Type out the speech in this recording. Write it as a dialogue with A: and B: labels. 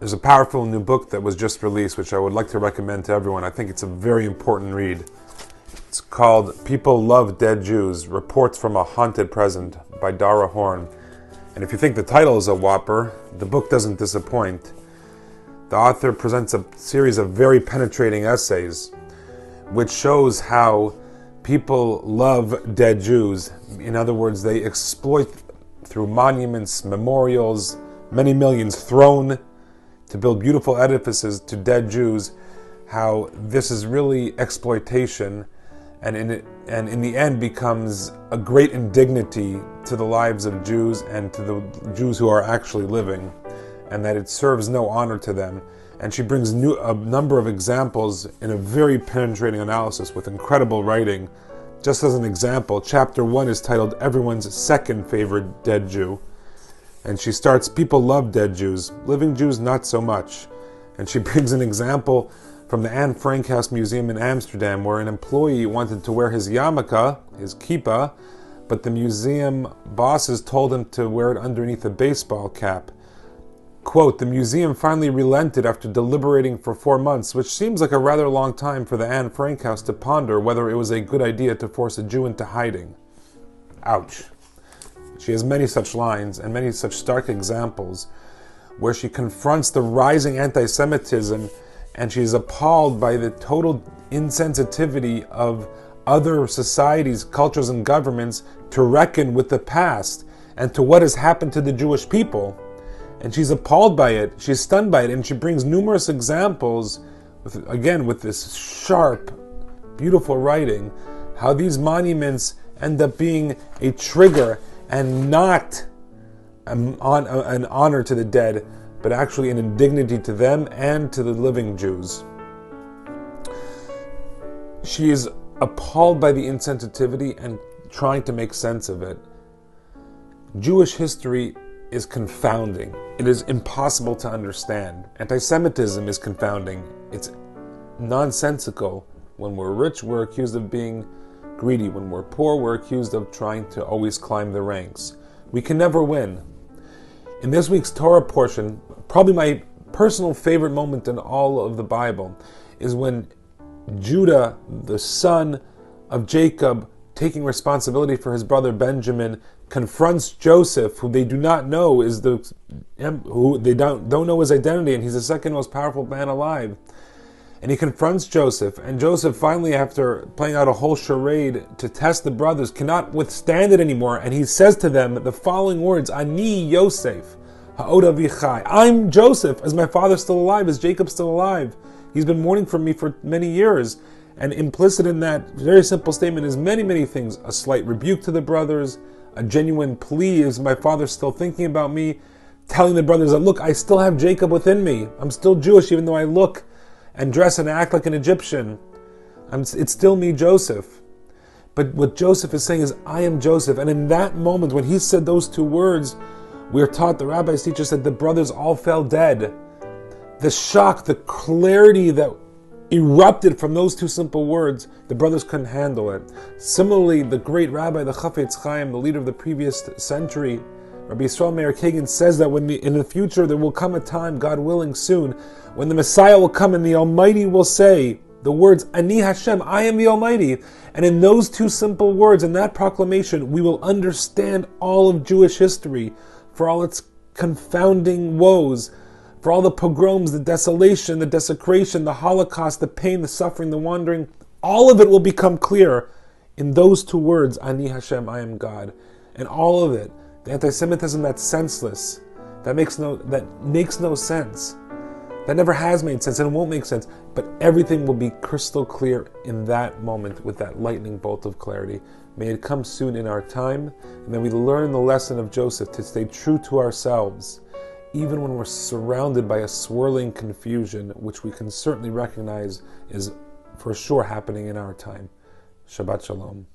A: There's a powerful new book that was just released, which I would like to recommend to everyone. I think it's a very important read. It's called People Love Dead Jews, Reports from a Haunted Present by Dara Horn. And if you think the title is a whopper, the book doesn't disappoint. The author presents a series of very penetrating essays, which shows how people love dead Jews. In other words, they exploit through monuments, memorials, many millions thrown to build beautiful edifices to dead Jews, how this is really exploitation and in the end becomes a great indignity to the lives of Jews and to the Jews who are actually living, and that it serves no honor to them. And she brings a number of examples in a very penetrating analysis with incredible writing. Just as an example, chapter 1 is titled Everyone's Second Favorite Dead Jew. And she starts, people love dead Jews, living Jews not so much. And she brings an example from the Anne Frank House Museum in Amsterdam, where an employee wanted to wear his yarmulke, his kippah, but the museum bosses told him to wear it underneath a baseball cap. Quote, the museum finally relented after deliberating for 4 months, which seems like a rather long time for the Anne Frank House to ponder whether it was a good idea to force a Jew into hiding. Ouch. She has many such lines and many such stark examples where she confronts the rising anti-Semitism, and she is appalled by the total insensitivity of other societies, cultures, and governments to reckon with the past and to what has happened to the Jewish people. And she's appalled by it, she's stunned by it, and she brings numerous examples, with this sharp, beautiful writing, how these monuments end up being a trigger and not an honor to the dead, but actually an indignity to them and to the living Jews. She is appalled by the insensitivity and trying to make sense of it. Jewish history is confounding. It is impossible to understand. Anti-Semitism is confounding. It's nonsensical. When we're rich, we're accused of being greedy. When we're poor, we're accused of trying to always climb the ranks. We can never win. In this week's Torah portion, probably my personal favorite moment in all of the Bible is when Judah, the son of Jacob, taking responsibility for his brother Benjamin, confronts Joseph, who they do not know who they don't know his identity, and he's the second most powerful man alive. And he confronts Joseph, and Joseph finally, after playing out a whole charade to test the brothers, cannot withstand it anymore, and he says to them the following words, Ani Yosef, ha'od avichai. I'm Joseph, as my father's still alive, as Jacob's still alive. He's been mourning for me for many years. And implicit in that very simple statement is many, many things. A slight rebuke to the brothers, a genuine plea, is my father still thinking about me? Telling the brothers that, look, I still have Jacob within me. I'm still Jewish, even though I look and dress and act like an Egyptian. It's still me, Joseph. But what Joseph is saying is, I am Joseph. And in that moment, when he said those two words, we are taught, the rabbis teach us, that the brothers all fell dead. The shock, the clarity that erupted from those two simple words, the brothers couldn't handle it. Similarly, the great rabbi, the Chafetz Chaim, the leader of the previous century, Rabbi Yisrael Meir Kagan, says that in the future there will come a time, God willing soon, when the Messiah will come and the Almighty will say the words, Ani Hashem, I am the Almighty. And in those two simple words, in that proclamation, we will understand all of Jewish history for all its confounding woes, for all the pogroms, the desolation, the desecration, the Holocaust, the pain, the suffering, the wandering. All of it will become clear in those two words, Ani Hashem, I am God. And all of it, the anti-Semitism that's senseless, that makes no sense, that never has made sense and it won't make sense, but everything will be crystal clear in that moment with that lightning bolt of clarity. May it come soon in our time, and then we learn the lesson of Joseph to stay true to ourselves, even when we're surrounded by a swirling confusion, which we can certainly recognize is for sure happening in our time. Shabbat Shalom.